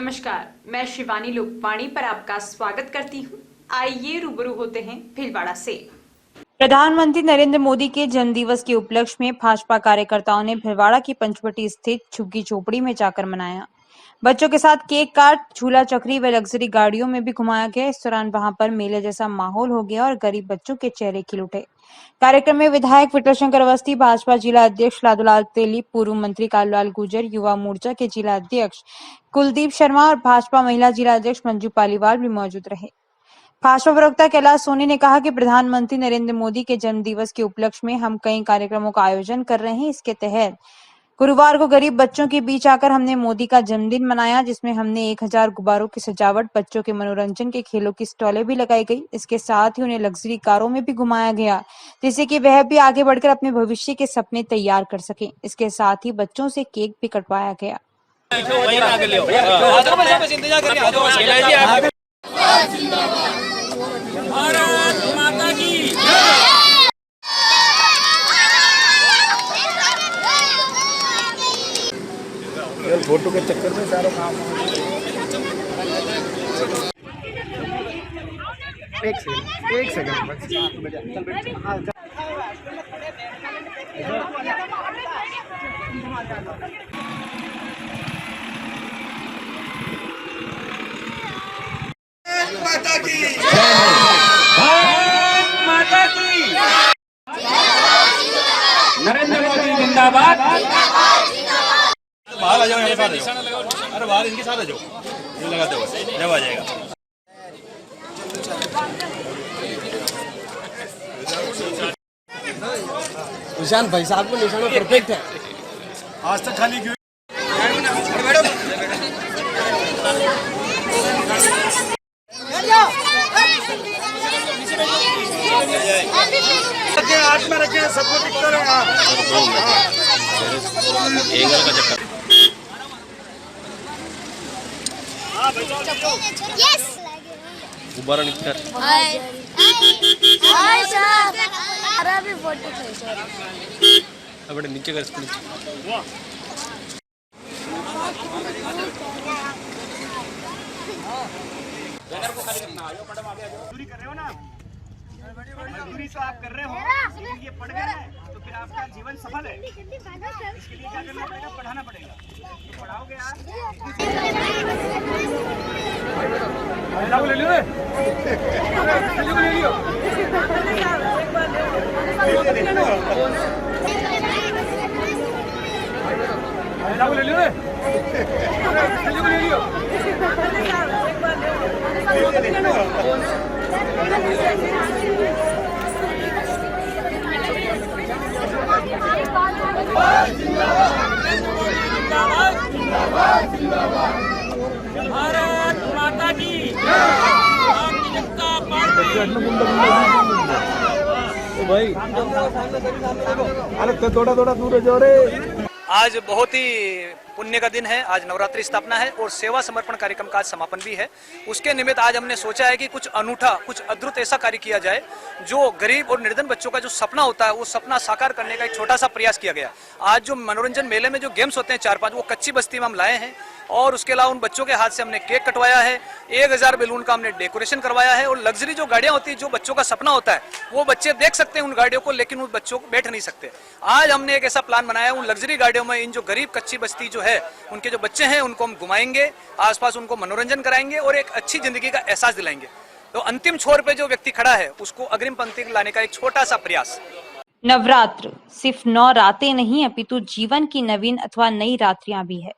नमस्कार, मैं शिवानी लोकवाणी पर आपका स्वागत करती हूँ। आइए रूबरू होते हैं भीलवाड़ा से। प्रधानमंत्री नरेंद्र मोदी के जन्मदिवस के उपलक्ष्य में भाजपा कार्यकर्ताओं ने भीलवाड़ा की पंचवटी स्थित झुग्गी झोपड़ी में जाकर मनाया। बच्चों के साथ केक काट, झूला चक्री व लग्जरी गाड़ियों में भी घुमाया गया। इस दौरान वहां पर मेले जैसा माहौल हो गया और गरीब बच्चों के चेहरे खिल उठे। कार्यक्रम में विधायक विठल शंकर अवस्थी, भाजपा जिला अध्यक्ष लादूलाल तेली, पूर्व मंत्री कालूलाल गुर्जर, युवा मोर्चा के जिला अध्यक्ष कुलदीप शर्मा और भाजपा महिला जिला अध्यक्ष मंजू पालीवाल भी मौजूद रहे। भाजपा प्रवक्ता कैलाश सोनी ने कहा कि प्रधानमंत्री नरेंद्र मोदी के जन्मदिवस के उपलक्ष्य में हम कई कार्यक्रमों का आयोजन कर रहे हैं। इसके तहत गुरुवार को गरीब बच्चों के बीच आकर हमने मोदी का जन्मदिन मनाया, जिसमें हमने 1000 गुब्बारों की सजावट, बच्चों के मनोरंजन के खेलों की स्टॉलें भी लगाई गई। इसके साथ ही उन्हें लग्जरी कारों में भी घुमाया गया, जिससे कि वह भी आगे बढ़कर अपने भविष्य के सपने तैयार कर सकें। इसके साथ ही बच्चों से केक भी कटवाया गया। भारत माता की फोटो के चक्कर में सारा काम एक सेकंड माता की भारत माता की नरेंद्र मोदी जिंदाबाद। बाहर आ जाओ, मेरे साथ आ जाओ। अरे बाहर इनके साथ आ जाओ, ये लगाते हो जब आ जाएगा। निशान भाई साहब को निशाना परफेक्ट है। आज तक खाली क्यों? हाथ में रखे, सबको दिखता रहेगा। एंगल का चक्कर। यस गुब्बारा निकल। हाय हाय सर, अरे भी फोटो खींचो। अब बड़े नीचे कर इसको। बैनर को खाली करना। आयो मैडम, आगे आ जाओ। दूरी कर रहे हो ना? मजदूरी तो आप कर रहे हो, ये पढ़ गए हैं तो फिर आपका जीवन सफल है। इसके लिए क्या करना पड़ेगा? पढ़ाना पड़ेगा। तो पढ़ाओगे आप। ले लियो, ले लियो। भारत माता की भाई अरे थोड़ा थोड़ा दूर जाओ रे। आज बहुत ही पुण्य का दिन है। आज नवरात्रि स्थापना है और सेवा समर्पण कार्यक्रम का आज समापन भी है। उसके निमित्त आज हमने सोचा है कि कुछ अनूठा, कुछ अद्भुत ऐसा कार्य किया जाए जो गरीब और निर्धन बच्चों का जो सपना होता है वो सपना साकार करने का एक छोटा सा प्रयास किया गया। आज जो मनोरंजन मेले में जो गेम्स होते हैं 4-5 वो कच्ची बस्ती में हम लाए हैं और उसके अलावा उन बच्चों के हाथ से हमने केक कटवाया है। 1000 बैलून का हमने डेकोरेशन करवाया है और लग्जरी जो गाड़ियां होती है, जो बच्चों का सपना होता है, वो बच्चे देख सकते हैं उन गाड़ियों को, लेकिन उन बच्चों को बैठ नहीं सकते। आज हमने एक ऐसा प्लान बनाया है, उन लग्जरी गाड़ियों में इन जो गरीब कच्ची बस्ती जो है उनके जो बच्चे हैं उनको हम घुमाएंगे, आसपास उनको मनोरंजन कराएंगे और एक अच्छी जिंदगी का एहसास दिलाएंगे। तो अंतिम छोर पे जो व्यक्ति खड़ा है उसको अग्रिम पंक्ति लाने का एक छोटा सा प्रयास। नवरात्र सिर्फ 9 रातें नहीं अपितु जीवन की नवीन अथवा नई रात्रियां भी है।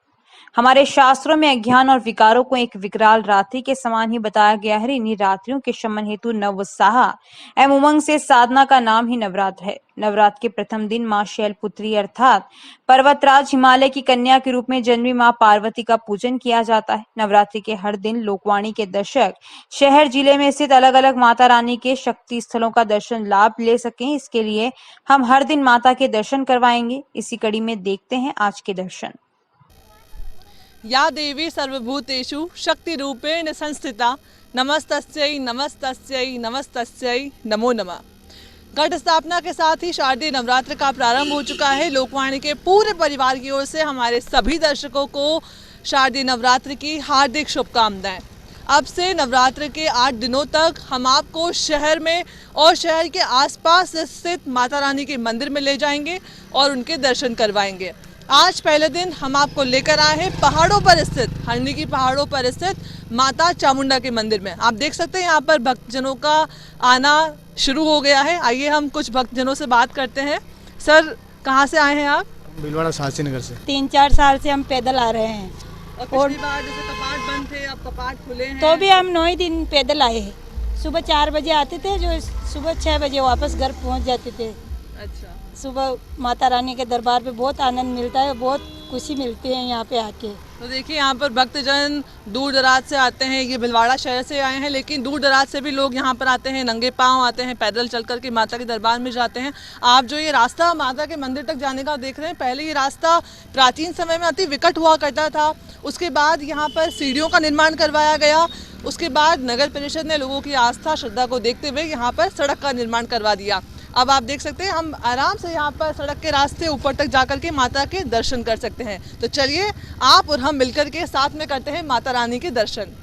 हमारे शास्त्रों में अज्ञान और विकारों को एक विकराल रात्रि के समान ही बताया गया है। इन्हीं रात्रियों के शमन हेतु नव उत्साह एवं उमंग से साधना का नाम ही नवरात्र है। नवरात्र के प्रथम दिन मां शैलपुत्री अर्थात पर्वतराज हिमालय की कन्या के रूप में जन्मी मां पार्वती का पूजन किया जाता है। नवरात्रि के हर दिन लोकवाणी के दर्शक शहर जिले में स्थित अलग अलग माता रानी के शक्ति स्थलों का दर्शन लाभ ले सकें, इसके लिए हम हर दिन माता के दर्शन करवाएंगे। इसी कड़ी में देखते हैं आज के दर्शन। या देवी सर्वभूतेषु शक्ति रूपेण संस्थिता नमस्तस्यै नमस्तस्यै नमस्तस्यै नमो नमः। घट स्थापना के साथ ही शारदीय नवरात्र का प्रारंभ हो चुका है। लोकवाणी के पूरे परिवार की ओर से हमारे सभी दर्शकों को शारदीय नवरात्र की हार्दिक शुभकामनाएं। अब से नवरात्र के 8 दिनों तक हम आपको शहर में और शहर के आसपास स्थित माता रानी के मंदिर में ले जाएंगे और उनके दर्शन करवाएंगे। आज पहले दिन हम आपको लेकर आए हैं पहाड़ों पर स्थित, हरणी की पहाड़ों पर स्थित माता चामुंडा के मंदिर में। आप देख सकते हैं यहाँ पर भक्तजनों का आना शुरू हो गया है। आइए हम कुछ भक्तजनों से बात करते हैं। सर, कहाँ से आए हैं आप? भीलवाड़ा शास्त्री नगर से। 3-4 साल से हम पैदल आ रहे हैं और पिछली बार जैसे कपाट बंद थे, अब कपाट खुले हैं, तो भी हम 9 दिन पैदल आए हैं। सुबह 4 बजे आते थे, जो सुबह 6 बजे वापस घर पहुंच जाते थे। अच्छा, सुबह माता रानी के दरबार पे बहुत आनंद मिलता है, बहुत खुशी मिलती है यहाँ पे आके। तो देखिए यहाँ पर भक्तजन दूर दराज से आते हैं। ये भीलवाड़ा शहर से आए हैं, लेकिन दूर दराज से भी लोग यहाँ पर आते हैं, नंगे पाँव आते हैं, पैदल चल कर के माता के दरबार में जाते हैं। आप जो ये रास्ता माता के मंदिर तक जाने का देख रहे हैं, पहले ये रास्ता प्राचीन समय में अति विकट हुआ करता था। उसके बाद यहाँ पर सीढ़ियों का निर्माण करवाया गया। उसके बाद नगर परिषद ने लोगों की आस्था श्रद्धा को देखते हुए यहाँ पर सड़क का निर्माण करवा दिया। अब आप देख सकते हैं हम आराम से यहाँ पर सड़क के रास्ते ऊपर तक जाकर के माता के दर्शन कर सकते हैं। तो चलिए आप और हम मिलकर के साथ में करते हैं माता रानी के दर्शन।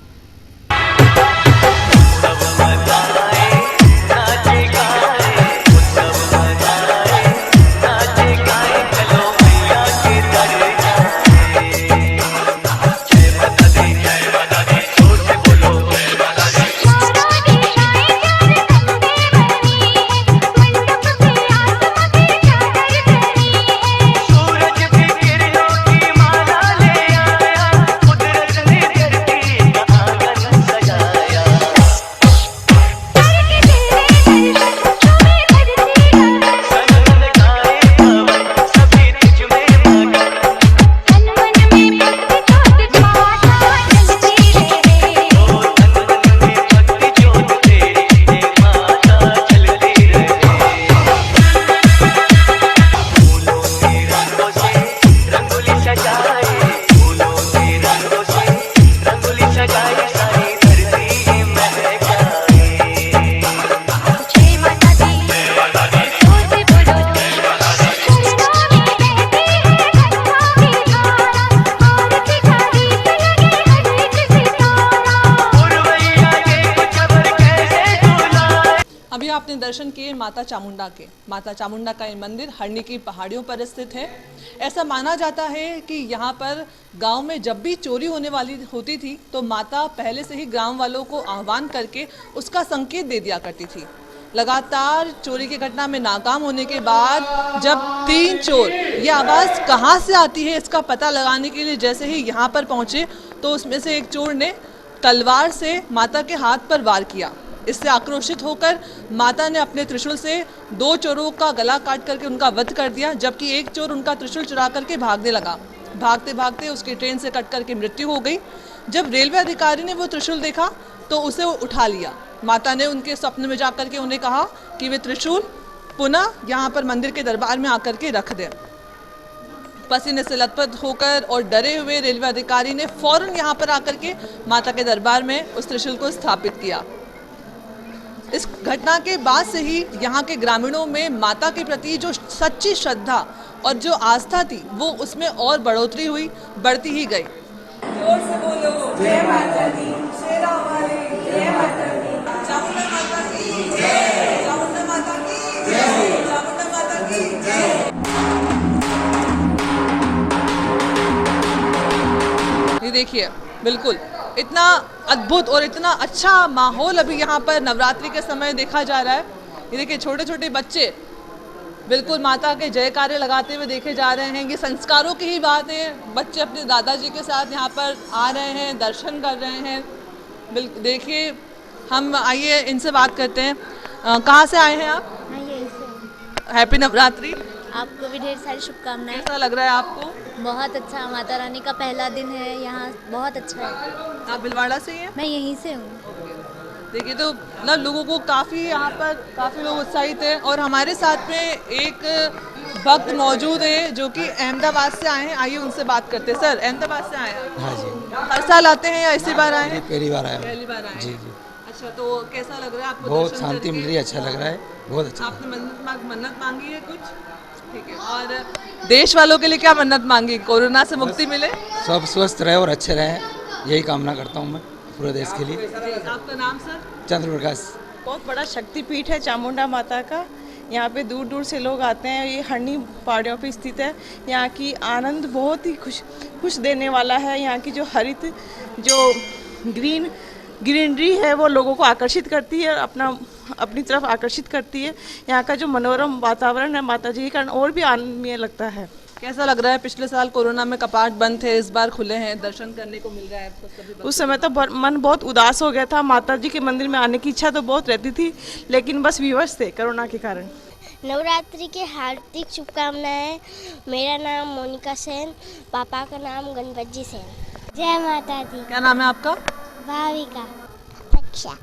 आपने दर्शन किए माता चामुंडा के। माता चामुंडा का ये मंदिर हरणी की पहाड़ियों पर स्थित है। ऐसा माना जाता है कि यहाँ पर गांव में जब भी चोरी होने वाली होती थी तो माता पहले से ही गांव वालों को आह्वान करके उसका संकेत दे दिया करती थी। लगातार चोरी की घटना में नाकाम होने के बाद जब 3 चोर ये आवाज़ कहाँ से आती है इसका पता लगाने के लिए जैसे ही यहाँ पर पहुँचे तो उसमें से एक चोर ने तलवार से माता के हाथ पर वार किया। इससे आक्रोशित होकर माता ने अपने त्रिशूल से 2 चोरों का गला काट करके उनका वध कर दिया, जबकि एक चोर उनका त्रिशूल चुरा करके भागने लगा। भागते भागते उसकी ट्रेन से कट करके मृत्यु हो गई। जब रेलवे अधिकारी ने वो त्रिशूल देखा तो उसे उठा लिया। माता ने उनके स्वप्न में जाकर के उन्हें कहा कि वे त्रिशूल पुनः यहाँ पर मंदिर के दरबार में आकर के रख दें। पसीने से लथपथ होकर और डरे हुए रेलवे अधिकारी ने फौरन यहाँ पर आकर के माता के दरबार में उस त्रिशूल को स्थापित किया। इस घटना के बाद से ही यहाँ के ग्रामीणों में माता के प्रति जो सच्ची श्रद्धा और जो आस्था थी वो उसमें और बढ़ोतरी हुई, बढ़ती ही गई। जोर से बोलो जय माता दी, शेरा वाले जय माता दी, चामुंडा माता की जय, चामुंडा माता की जय, चामुंडा माता की जय। ये देखिए, बिल्कुल इतना अद्भुत और इतना अच्छा माहौल अभी यहाँ पर नवरात्रि के समय देखा जा रहा है। ये देखिए छोटे छोटे बच्चे बिल्कुल माता के जयकारे लगाते हुए देखे जा रहे हैं। ये संस्कारों की ही बात है। बच्चे अपने दादाजी के साथ यहाँ पर आ रहे हैं, दर्शन कर रहे हैं। देखिए हम आइए इनसे बात करते हैं। कहाँ से आए हैं आप? मैं यहीं से। हैप्पी नवरात्रि। आपको भी ढेर सारी शुभकामनाएं। कैसा लग रहा है आपको? बहुत अच्छा, माता रानी का पहला दिन है यहाँ, बहुत अच्छा है। आप भीलवाड़ा से ही हैं? मैं यहीं से हूँ। देखिए तो ना लोगों को काफ़ी यहाँ पर काफ़ी लोग उत्साहित हैं और हमारे साथ में एक भक्त मौजूद है जो कि अहमदाबाद से आए हैं। आइए उनसे बात करते हैं। सर, अहमदाबाद से आए हैं? हाँ जी। हर साल आते हैं या इसी बार आए हैं? पहली बार आया। पहली बार आए। जी जी। अच्छा, तो कैसा लग रहा है आपको? बहुत शांति मिल रही है, अच्छा लग रहा है, बहुत अच्छा। आपने मन्नत मांगी है कुछ? ठीक है। और देश वालों के लिए क्या मन्नत मांगी, कोरोना से मुक्ति मिले? सब स्वस्थ रहे और अच्छे रहे, यही कामना करता हूँ मैं पूरे देश के लिए। आपका नाम सर? चंद्र प्रकाश। बहुत बड़ा शक्तिपीठ है चामुंडा माता का। यहाँ पे दूर दूर से लोग आते हैं। ये हरनी पहाड़ियों पे स्थित है। यहाँ की आनंद बहुत ही खुश देने वाला है। यहाँ की जो हरित जो ग्रीनरी है वो लोगों को आकर्षित करती है, अपनी तरफ आकर्षित करती है। यहाँ का जो मनोरम वातावरण है माता जी के कारण और भी आनंदमय लगता है। कैसा लग रहा है? पिछले साल कोरोना में कपाट बंद थे, इस बार खुले हैं, दर्शन करने को मिल रहा है आपको? उस समय तो मन बहुत उदास हो गया था। माता जी के मंदिर में आने की इच्छा तो बहुत रहती थी, लेकिन बस विवश थे कोरोना के कारण। नवरात्रि के हार्दिक शुभकामनाएं। मेरा नाम मोनिका सेन, पापा का नाम गणपत जी सेन। जय माता दी। क्या नाम है आपका? भाविका। रक्षा।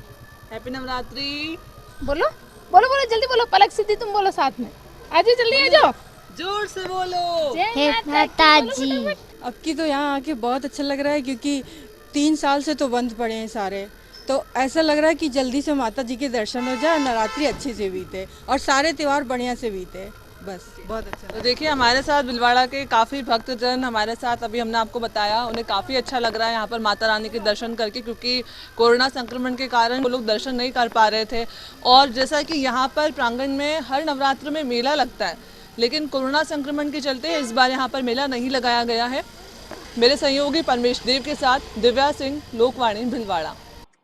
हैप्पी नवरात्रि। बोलो बोलो बोलो जल्दी बोलो। पलक सिद्धि तुम बोलो साथ में। आ जाओ जल्दी आ जाओ। जोर से बोलो। जय माता जी। अब की तो यहाँ आके बहुत अच्छा लग रहा है, क्योंकि 3 साल से तो बंद पड़े हैं सारे, तो ऐसा लग रहा है कि जल्दी से माता जी के दर्शन हो जाए, नवरात्रि अच्छे से बीते और सारे त्यौहार बढ़िया से बीते, बस बहुत अच्छा। तो देखिए हमारे साथ भीलवाड़ा के काफ़ी भक्तजन हमारे साथ, अभी हमने आपको बताया, उन्हें काफ़ी अच्छा लग रहा है यहाँ पर माता रानी के दर्शन करके, क्योंकि कोरोना संक्रमण के कारण वो लोग दर्शन नहीं कर पा रहे थे। और जैसा कि यहाँ पर प्रांगण में हर नवरात्र में मेला लगता है, लेकिन कोरोना संक्रमण के चलते इस बार यहाँ पर मेला नहीं लगाया गया है। मेरे सहयोगी परमेश देव के साथ दिव्या सिंह, लोकवाणी, भीलवाड़ा।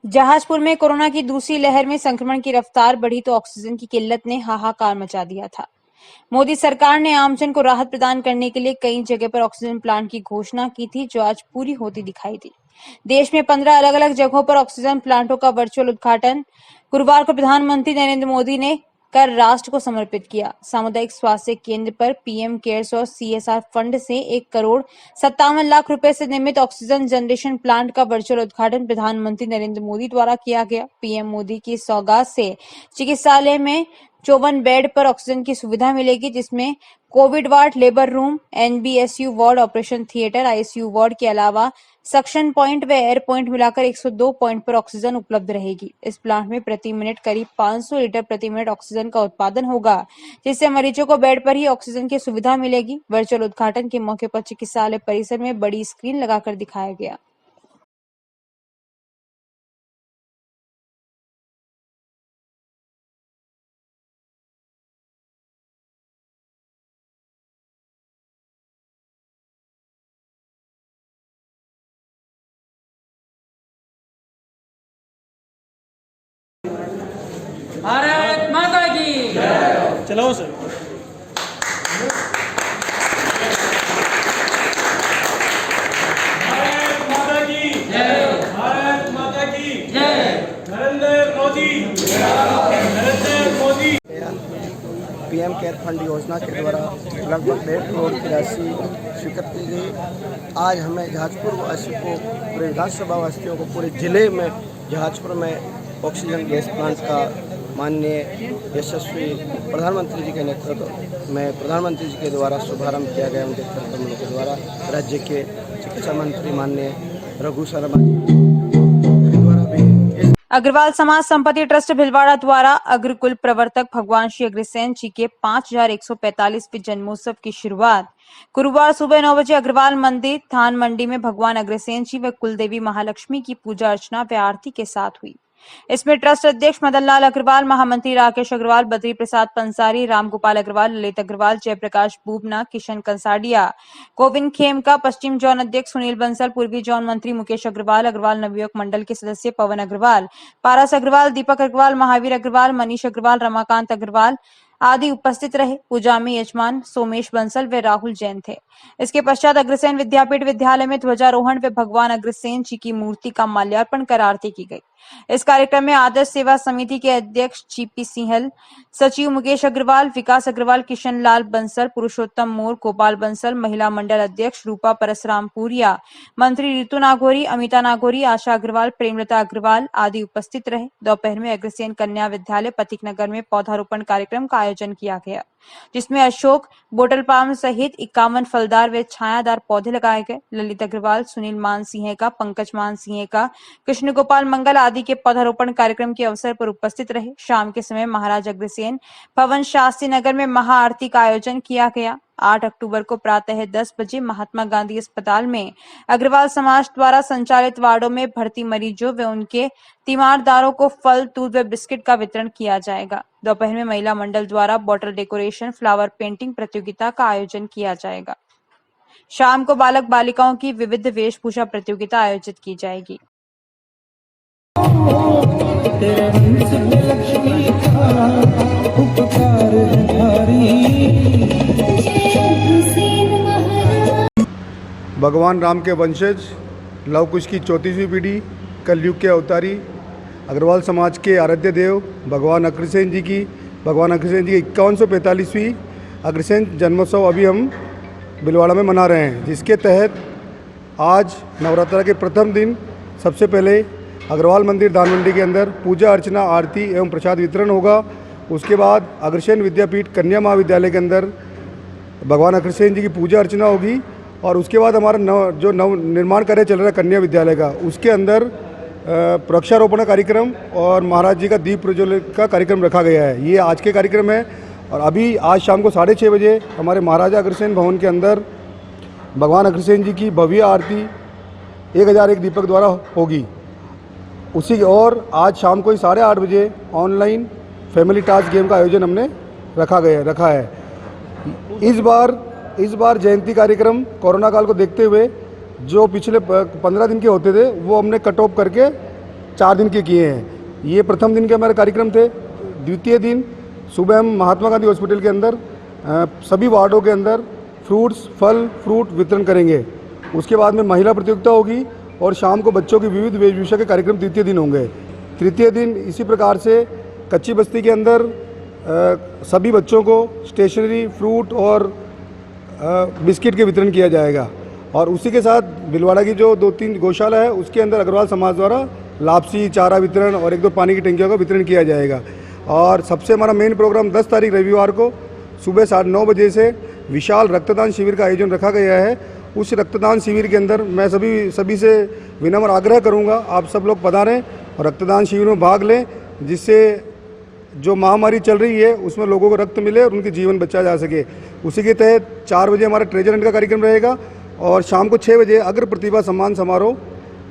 जहाजपुर में कोरोना की दूसरी लहर में संक्रमण की रफ्तार बढ़ी तो ऑक्सीजन की किल्लत ने हाहाकार मचा दिया था। मोदी सरकार ने आमजन को राहत प्रदान करने के लिए कई जगह पर ऑक्सीजन प्लांट की घोषणा की थी, जो आज पूरी होती दिखाई दी। देश में 15 अलग अलग जगहों पर ऑक्सीजन प्लांटों का वर्चुअल उद्घाटन गुरुवार को प्रधानमंत्री नरेंद्र मोदी ने कर राष्ट्र को समर्पित किया। सामुदायिक स्वास्थ्य केंद्र पर पीएम केयर्स और सीएसआर फंड से 1,57,00,000 रुपए से निर्मित ऑक्सीजन जनरेशन प्लांट का वर्चुअल उद्घाटन प्रधानमंत्री नरेंद्र मोदी द्वारा किया गया। पीएम मोदी की सौगात से चिकित्सालय में 54 बेड पर ऑक्सीजन की सुविधा मिलेगी, जिसमें Covid ward, labour room, NBSU ward, operation theatre, ICU ward के अलावा सक्शन पॉइंट व एयर पॉइंट मिलाकर 102 पॉइंट पर ऑक्सीजन उपलब्ध रहेगी। इस प्लांट में प्रति मिनट करीब 500 लीटर प्रति मिनट ऑक्सीजन का उत्पादन होगा, जिससे मरीजों को बेड पर ही ऑक्सीजन की सुविधा मिलेगी। वर्चुअल उद्घाटन के मौके पर चिकित्सालय परिसर में बड़ी स्क्रीन लगाकर दिखाया गया। भारत माता की। चलो सर। भारत माता की जय। भारत माता की जय। Narendra Modi. Narendra Modi. PM care fund योजना के द्वारा लगभग 1.5 करोड़ की राशि स्वीकृत की गई। आज हमें जहाजपुर वासी को, पूरे विधानसभा वासियों को, पूरे जिले में जहाजपुर में ऑक्सीजन गैस प्लांट का माननीय यशस्वी प्रधानमंत्री जी के नेतृत्व में, प्रधानमंत्री जी के द्वारा शुभारंभ किया गया। उनके कदमों के द्वारा राज्य के चिकित्सा मंत्री माननीय रघु शर्मा के द्वारा भी। अग्रवाल समाज संपत्ति ट्रस्ट भीलवाड़ा द्वारा अग्रकुल प्रवर्तक भगवान श्री अग्रसेन जी के 5145वें जन्मोत्सव की शुरुआत गुरुवार सुबह 9 बजे अग्रवाल मंदिर धान मंडी में भगवान अग्रसेन जी व कुलदेवी महालक्ष्मी की पूजा अर्चना व आरती के साथ हुई। इसमें ट्रस्ट अध्यक्ष मदन लाल अग्रवाल, महामंत्री राकेश अग्रवाल, बद्री प्रसाद पंसारी, राम गोपाल अग्रवाल, ललित अग्रवाल, जयप्रकाश बूबना, किशन कंसाडिया, गोविंद खेमका, पश्चिम जोन अध्यक्ष सुनील बंसल, पूर्वी जोन मंत्री मुकेश अग्रवाल, अग्रवाल नवयुवक मंडल के सदस्य पवन अग्रवाल, पारस अग्रवाल, दीपक अग्रवाल, महावीर अग्रवाल, मनीष अग्रवाल, रमाकांत अग्रवाल आदि उपस्थित रहे। पूजा में यजमान सोमेश बंसल व राहुल जैन थे। इसके पश्चात अग्रसेन विद्यापीठ विद्यालय में ध्वजारोहण व भगवान अग्रसेन जी की मूर्ति का माल्यार्पण कर आरती की गई। इस कार्यक्रम में आदर्श सेवा समिति के अध्यक्ष जीपी सिंहल, सचिव मुकेश अग्रवाल, विकास अग्रवाल, किशन लाल बंसल, पुरुषोत्तम मोर, गोपाल बंसल, महिला मंडल अध्यक्ष रूपा परसरामपुरिया, मंत्री ऋतु नागौरी, अमिता नागौरी, आशा अग्रवाल, प्रेमलता अग्रवाल आदि उपस्थित रहे। दोपहर में अग्रसेन कन्या विद्यालय पथिक नगर में पौधारोपण कार्यक्रम का आयोजन किया गया। जिसमें अशोक, बोटल पाम सहित 51 फलदार व छायादार पौधे लगाए गए। ललित अग्रवाल, सुनील मानसिंह का, पंकज मानसिंह का, कृष्ण गोपाल मंगल आदि के पौधारोपण कार्यक्रम के अवसर पर उपस्थित रहे। शाम के समय महाराज अग्रसेन भवन शास्त्री नगर में महाआरती का आयोजन किया गया। 8 अक्टूबर को प्रातः 10 बजे महात्मा गांधी अस्पताल में अग्रवाल समाज द्वारा संचालित वार्डों में भर्ती मरीजों व उनके तीमारदारों को फल, दूध व बिस्किट का वितरण किया जाएगा। दोपहर में महिला मंडल द्वारा बॉटल डेकोरेशन, फ्लावर पेंटिंग प्रतियोगिता का आयोजन किया जाएगा। शाम को बालक बालिकाओं की विविध वेशभूषा प्रतियोगिता आयोजित की जाएगी। भगवान राम के वंशज लव कुश की 34वीं पीढ़ी, कलयुग के अवतारी अग्रवाल समाज के आराध्य देव भगवान अग्रसेन जी की 5145वीं अग्रसेन जन्मोत्सव अभी हम भिलवाड़ा में मना रहे हैं, जिसके तहत आज नवरात्रा के प्रथम दिन सबसे पहले अग्रवाल मंदिर दान मंडी के अंदर पूजा अर्चना, आरती एवं प्रसाद वितरण होगा। उसके बाद अग्रसेन विद्यापीठ कन्या महाविद्यालय के अंदर भगवान अग्रसेन जी की पूजा अर्चना होगी और उसके बाद हमारा नव निर्माण कार्य चल रहा है कन्या विद्यालय का, उसके अंदर वृक्षारोपण कार्यक्रम और महाराज जी का दीप प्रज्वलन का कार्यक्रम रखा गया है। ये आज के कार्यक्रम है और अभी आज शाम को 6:30 बजे हमारे महाराजा अग्रसेन भवन के अंदर भगवान अग्रसेन जी की भव्य आरती 1001 दीपक द्वारा होगी। उसी और आज शाम को ही 8:30 बजे ऑनलाइन फैमिली टास्क गेम का आयोजन हमने रखा है। इस बार जयंती कार्यक्रम कोरोना काल को देखते हुए जो पिछले 15 दिन के होते थे वो हमने कट ऑफ करके 4 दिन के किए हैं। ये प्रथम दिन के हमारे कार्यक्रम थे। द्वितीय दिन सुबह हम महात्मा गांधी हॉस्पिटल के अंदर सभी वार्डों के अंदर फल फ्रूट वितरण करेंगे। उसके बाद में महिला प्रतियोगिता होगी और शाम को बच्चों की विविध वेशभूषा के कार्यक्रम तृतीय दिन होंगे। तृतीय दिन इसी प्रकार से कच्ची बस्ती के अंदर सभी बच्चों को स्टेशनरी, फ्रूट और बिस्किट के वितरण किया जाएगा। और उसी के साथ भिलवाड़ा की जो 2-3 गौशाला है उसके अंदर अग्रवाल समाज द्वारा लापसी, चारा वितरण और 1-2 पानी की टंकियों का वितरण किया जाएगा। और सबसे हमारा मेन प्रोग्राम 10 तारीख रविवार को सुबह 9:30 बजे से विशाल रक्तदान शिविर का आयोजन रखा गया है। उस रक्तदान शिविर के अंदर मैं सभी से विनम्र आग्रह करूंगा, आप सब लोग पधारें और रक्तदान शिविर में भाग लें, जिससे जो महामारी चल रही है उसमें लोगों को रक्त मिले और उनके जीवन बचाया जा सके। उसी के तहत 4 बजे हमारा ट्रेजर हंट का कार्यक्रम रहेगा और शाम को 6 बजे अग्र प्रतिभा सम्मान समारोह,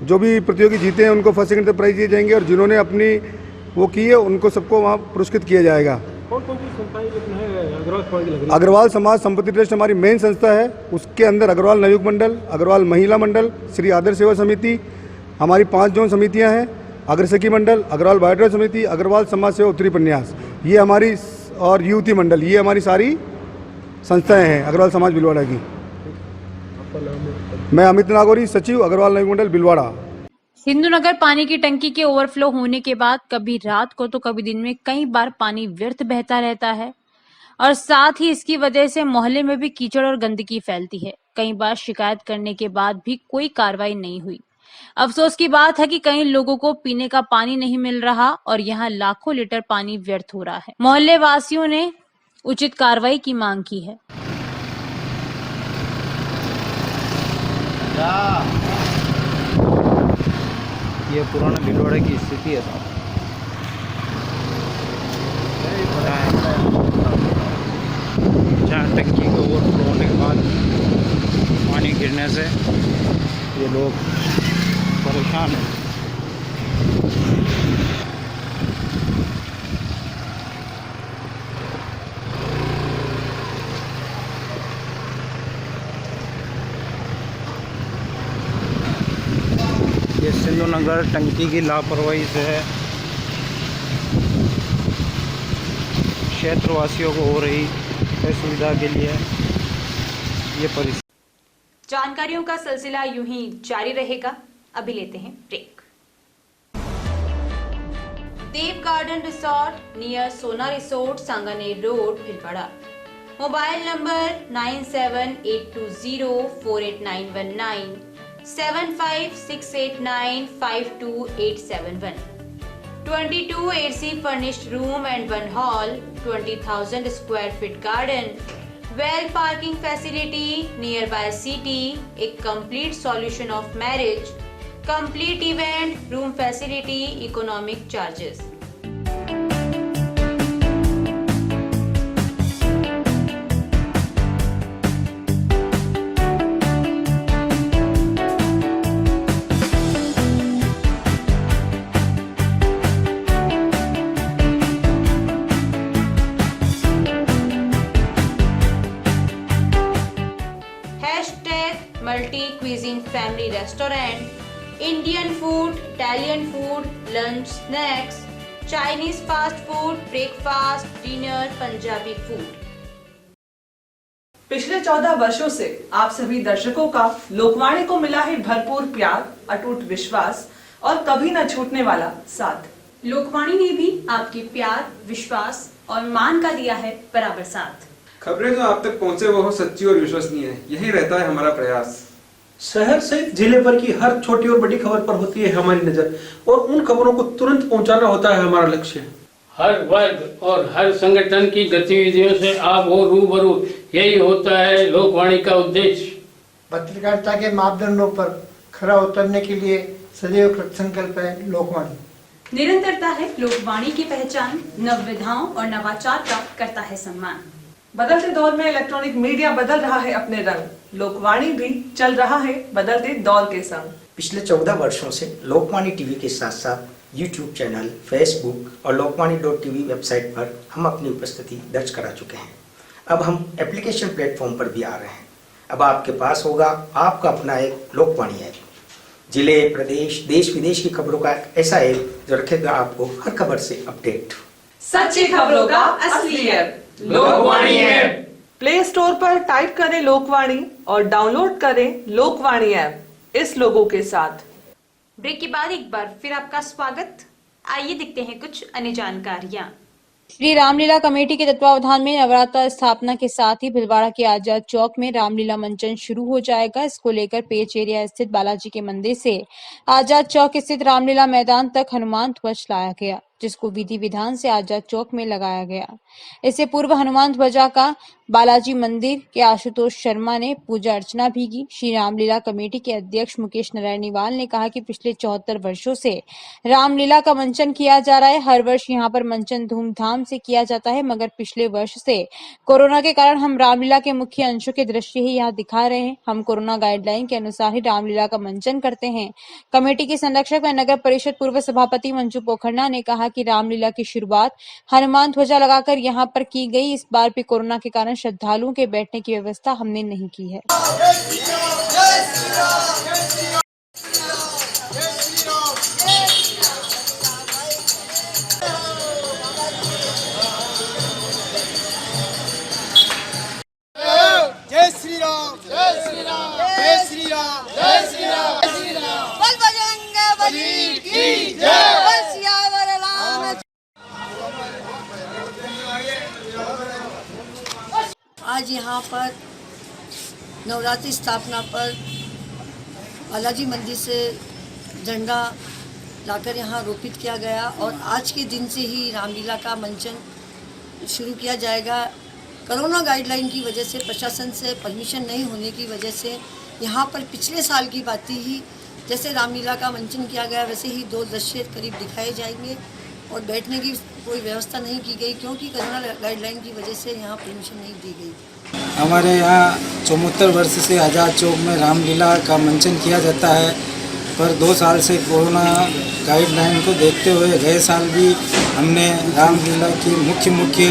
जो भी प्रतियोगी जीते हैं उनको फर्स्ट सेकंड प्राइज दिए जाएंगे और जिन्होंने अपनी वो की है उनको सबको वहाँ पुरस्कृत किया जाएगा। कौन-कौन सी संस्थाएं अग्रवाल समाज संपत्ति ट्रस्ट हमारी मेन संस्था है। उसके अंदर अग्रवाल नवयुग मंडल, अग्रवाल महिला मंडल, श्री आदर्श सेवा समिति, हमारी 5 जोन समितियां हैं, अग्रसखी मंडल, अग्रवाल बायोटेक समिति, अग्रवाल समाज सेवा उत्तरी प्रन्यास, ये हमारी और युवती मंडल, ये हमारी सारी संस्थाएं हैं अग्रवाल समाज भिलवाड़ा की। मैं अमित नागौरी, सचिव अग्रवाल नवयुग मंडल भिलवाड़ा। सिंधु नगर पानी की टंकी के ओवरफ्लो होने के बाद कभी रात को तो कभी दिन में कई बार पानी व्यर्थ बहता रहता है और साथ ही इसकी वजह से मोहल्ले में भी कीचड़ और गंदगी फैलती है। कई बार शिकायत करने के बाद भी कोई कार्रवाई नहीं हुई। अफसोस की बात है कि कई लोगों को पीने का पानी नहीं मिल रहा और यहाँ लाखों लीटर पानी व्यर्थ हो रहा है। मोहल्ले वासियों ने उचित कार्रवाई की मांग की है। ये पुराना भिलवाड़ा की स्थिति है साहब। जहाँ टंकी का ओवरफ्लो होने के बाद पानी गिरने से ये लोग परेशान हैं। ये सिंधु नगर टंकी की लापरवाही से क्षेत्रवासियों को हो रही सुविधा के लिए ये परिस्थिति। जानकारियों का सिलसिला यूं ही जारी रहेगा। अभी लेते हैं ब्रेक। देव गार्डन रिसोर्ट नियर सोना resort, Sanganer road, Bhilwara. Mobile number 9782048919 7568952871। 22 AC furnished room and one hall, 20,000 square feet garden, well parking facility, nearby city, a complete solution of marriage, complete event, room facility, economic charges. Multi-cuisine family restaurant, Indian food, Italian food, lunch, snacks, Chinese fast food, breakfast, dinner, Punjabi food. पिछले 14 वर्षों से आप सभी दर्शकों का लोकवाणी को मिला है भरपूर प्यार, अटूट विश्वास और कभी न छूटने वाला साथ। लोकवाणी ने भी आपके प्यार, विश्वास और मान का दिया है बराबर साथ। खबरें जो आप तक पहुंचे वो हो सच्ची और विश्वसनीय है, यही रहता है हमारा प्रयास। शहर सहित जिले भर की हर छोटी और बड़ी खबर पर होती है हमारी नजर और उन खबरों को तुरंत पहुंचाना होता है हमारा लक्ष्य। हर वर्ग और हर संगठन की गतिविधियों से आप हो रूबरू, यही होता है लोकवाणी का उद्देश्य। पत्रकारिता के मापदंडों पर खरा उतरने के लिए सदैव कृतसंकल्प है लोकवाणी। निरंतरता है लोकवाणी की पहचान, नव विधाओं और नवाचार का करता है सम्मान। बदलते दौर में इलेक्ट्रॉनिक मीडिया बदल रहा है अपने रंग, लोकवाणी भी चल रहा है बदलते दौर के संग। पिछले 14 वर्षों से लोकवाणी टीवी के साथ साथ यूट्यूब चैनल, फेसबुक और लोकवाणी.tv वेबसाइट पर हम अपनी उपस्थिति दर्ज करा चुके हैं। अब हम एप्लीकेशन प्लेटफॉर्म पर भी आ रहे हैं। अब आपके पास होगा आपका अपना एक लोकवाणी ऐप, जिले, प्रदेश, देश विदेश की खबरों का ऐसा ऐप जो रखेगा आपको हर खबर से अपडेट। सच्ची खबरों का असली app Lokvani app. Play store पर टाइप करें लोकवाणी और डाउनलोड करें लोकवाणी ऐप इस लोगो के साथ। ब्रेक के बाद एक बार फिर आपका स्वागत। आइए देखते हैं कुछ अन्य जानकारियां। श्री रामलीला कमेटी के तत्वावधान में नवरात्र स्थापना के साथ ही भीलवाड़ा के आजाद चौक में रामलीला मंचन शुरू हो जाएगा। इसको लेकर पेच एरिया स्थित बालाजी के मंदिर से आजाद चौक स्थित रामलीला मैदान तक हनुमान ध्वज लाया गया, जिसको विधि विधान से आजाद चौक में लगाया गया। इससे पूर्व हनुमान ध्वजा का बालाजी मंदिर के आशुतोष शर्मा ने पूजा अर्चना भी की। श्री रामलीला कमेटी के अध्यक्ष मुकेश नारायणीवाल ने कहा कि पिछले 74 वर्षों से रामलीला का मंचन किया जा रहा है। हर वर्ष यहाँ पर मंचन धूमधाम से किया जाता है, मगर पिछले वर्ष से कोरोना के कारण हम रामलीला के मुख्य अंशों के दृश्य ही यहाँ दिखा रहे हैं। हम कोरोना गाइडलाइन के अनुसार ही रामलीला का मंचन करते हैं। कमेटी के संरक्षक व नगर परिषद पूर्व सभापति मंजू पोखरना ने कहा कि रामलीला की शुरुआत हनुमान ध्वजा लगाकर यहाँ पर की गई। इस बार भी कोरोना के कारण श्रद्धालुओं के बैठने की व्यवस्था हमने नहीं की है। जय श्री राम, जय श्री राम, जय श्री राम, जय श्री राम, जय श्री राम। बल बजरंग बली की जय। बल सियावर राम। आज यहाँ पर नवरात्रि स्थापना पर बालाजी मंदिर से झंडा लाकर यहाँ रोपित किया गया और आज के दिन से ही रामलीला का मंचन शुरू किया जाएगा। कोरोना गाइडलाइन की वजह से, प्रशासन से परमिशन नहीं होने की वजह से यहाँ पर पिछले साल की बात ही जैसे रामलीला का मंचन किया गया वैसे ही 2 दृश्य करीब दिखाए जाएंगे और बैठने की कोई व्यवस्था नहीं की गई क्योंकि कोरोना गाइडलाइन की वजह से यहाँ परमिशन नहीं दी गई। हमारे यहाँ 74 वर्ष से आज़ाद चौक में रामलीला का मंचन किया जाता है, पर 2 साल से कोरोना गाइडलाइन को देखते हुए गए साल भी हमने रामलीला की मुख्य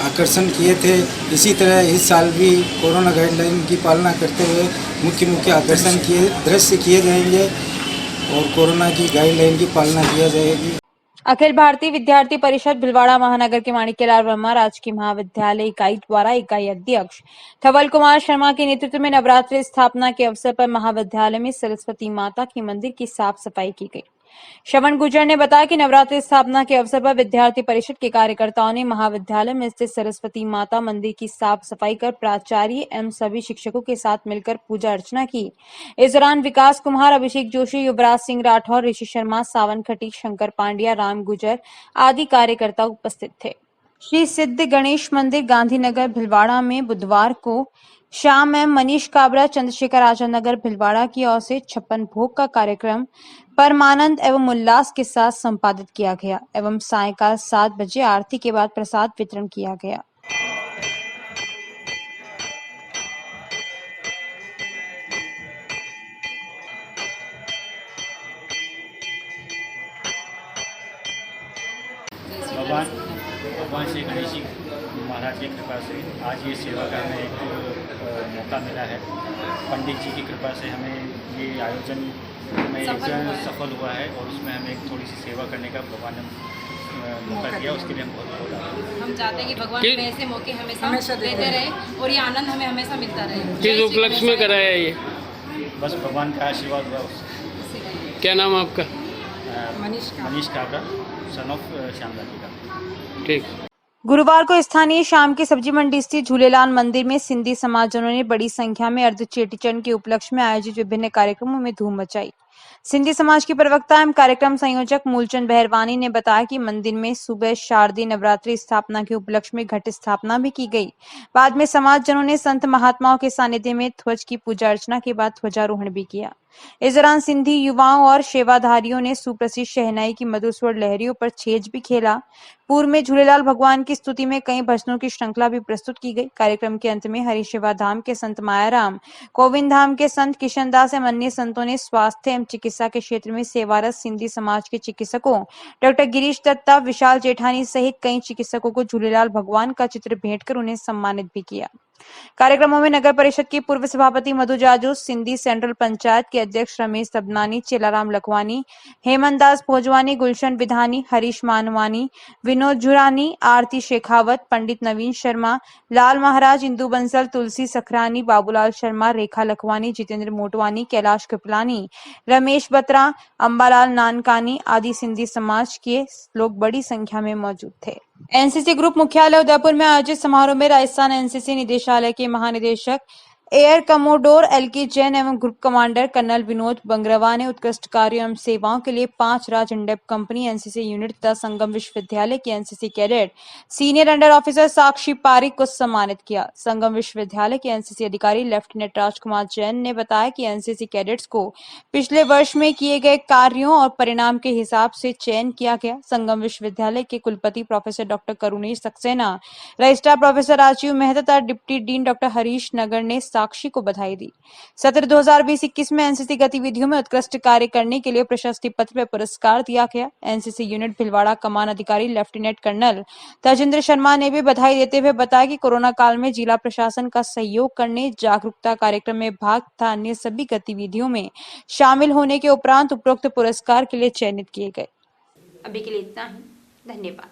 आकर्षण किए थे। इसी तरह इस साल भी कोरोना गाइडलाइन की पालना करते हुए मुख्य आकर्षण दृश्य किए जाएंगे और कोरोना की गाइडलाइन की पालना किया जाएगी। अखिल भारतीय विद्यार्थी परिषद भीलवाड़ा महानगर के माणिक्यलाल वर्मा राजकीय महाविद्यालय इकाई द्वारा इकाई अध्यक्ष धवल कुमार शर्मा के नेतृत्व में नवरात्रि स्थापना के अवसर पर महाविद्यालय में सरस्वती माता के मंदिर की साफ सफाई की गई। श्रवण गुर्जर ने बताया कि नवरात्रि स्थापना के अवसर पर विद्यार्थी परिषद के कार्यकर्ताओं ने महाविद्यालय में स्थित सरस्वती माता मंदिर की साफ सफाई कर प्राचार्य एवं सभी शिक्षकों के साथ मिलकर पूजा अर्चना की। इस दौरान विकास कुमार, अभिषेक जोशी, युवराज सिंह राठौर, ऋषि शर्मा, सावन खटी, शंकर पांड्या, राम गुर्जर आदि कार्यकर्ता उपस्थित थे। श्री सिद्ध गणेश मंदिर गांधीनगर भिलवाड़ा में बुधवार को शाम एवं मनीष काबरा, चंद्रशेखर आजाद नगर भिलवाड़ा की ओर से 56 भोग का कार्यक्रम परमानंद एवं उल्लास के साथ संपादित किया गया एवं सायंकाल 7 बजे आरती के बाद प्रसाद वितरण किया गया। भगवान श्री गणेश जी महाराज की कृपा से आज ये सेवा का हमें एक मौका मिला है। पंडित जी की कृपा से हमें ये आयोजन में सफल हुआ है और उसमें हमें एक थोड़ी सी सेवा करने का भगवान ने मौका दिया, उसके लिए हम बहुत बहुत आभारी। हम चाहते हैं कि भगवान हमें ऐसे मौके हमेशा देते रहे और ये आनंद हमें हमेशा मिलता रहे। किस उपलक्ष्य में कराया ये? बस भगवान का आशीर्वाद हुआ उससे। क्या नाम आपका? मनीष काबरा, सन ऑफ श्यामला जी का। ठीक। गुरुवार को स्थानीय शाम की सब्जी मंडी स्थित झूलेलाल मंदिर में सिंधी समाजजनों ने बड़ी संख्या में अर्ध चेटीचंड के उपलक्ष्य में आयोजित विभिन्न कार्यक्रमों में धूम मचाई। सिंधी समाज की प्रवक्ता एवं कार्यक्रम संयोजक मूलचंद बहरवानी ने बताया कि मंदिर में सुबह शारदीय नवरात्रि स्थापना के उपलक्ष्य में घट स्थापना भी की गई। बाद में समाजजनों ने संत महात्माओं के सानिध्य में ध्वज की पूजा अर्चना के बाद ध्वजारोहण भी किया। इस दौरान सिंधी युवाओं और सेवाधारियों ने सुप्रसिद्ध शहनाई की मधुर स्वर लहरियों पर छेज भी खेला। पूर्व में झूलेलाल भगवान की स्तुति में कई भजनों की श्रृंखला भी प्रस्तुत की गई। कार्यक्रम के अंत में हरिसेवा धाम के संत मायाराम, गोविंद धाम के संत किशनदास एवं अन्य संतों ने स्वास्थ्य एवं चिकित्सा के क्षेत्र में सेवारत सिंधी समाज के चिकित्सकों डॉक्टर गिरीश दत्ता, विशाल जेठानी सहित कई चिकित्सकों को झूलेलाल भगवान का चित्र भेंट कर उन्हें सम्मानित भी किया। कार्यक्रमों में नगर परिषद की पूर्व सभापति मधु जाजू, सिंधी सेंट्रल पंचायत के अध्यक्ष रमेश तबनानी, चेलाराम लखवानी, हेमंत दास भोजवानी, गुलशन विधानी, हरीश मानवानी, विनोद झुरानी, आरती शेखावत, पंडित नवीन शर्मा, लाल महाराज, इंदु बंसल, तुलसी सखरानी, बाबूलाल शर्मा, रेखा लखवानी, जितेंद्र मोटवानी, कैलाश कृपलानी, रमेश बत्रा, अंबालाल नानकानी आदि सिंधी समाज के लोग बड़ी संख्या में मौजूद थे। एनसीसी ग्रुप मुख्यालय उदयपुर में आयोजित समारोह में राजस्थान एनसीसी निदेशालय के महानिदेशक एयर कमोडोर एलके जैन एवं ग्रुप कमांडर कर्नल विनोद बंगरवा ने उत्कृष्ट कार्यों एवं सेवाओं के लिए 5 राज्य इंडेप कंपनी एनसीसी यूनिट तथा संगम विश्वविद्यालय की NCC cadet senior under officer Sakshi Pareek को सम्मानित किया। संगम विश्वविद्यालय के एनसीसी अधिकारी लेफ्टिनेंट राजकुमार जैन ने बताया कि एनसीसी कैडेट्स को पिछले वर्ष में किए गए कार्यों और परिणाम के हिसाब से चयन किया गया। संगम विश्वविद्यालय के कुलपति professor doctor Karunesh Saxena, registrar professor Rajeev Mehta तथा deputy dean doctor Harish Nagar ने साक्षी को बधाई दी। सत्र 2020-21 में एनसीसी गतिविधियों में उत्कृष्ट कार्य करने के लिए प्रशस्ति पत्र में पुरस्कार दिया गया। एनसीसी यूनिट भिलवाड़ा कमान अधिकारी लेफ्टिनेंट कर्नल तजिंद्र शर्मा ने भी बधाई देते हुए बताया कि कोरोना काल में जिला प्रशासन का सहयोग करने, जागरूकता कार्यक्रम में भाग तथा अन्य सभी गतिविधियों में शामिल होने के उपरांत उपरोक्त पुरस्कार के लिए चयनित किए गए। अभी के लिए इतना ही। धन्यवाद।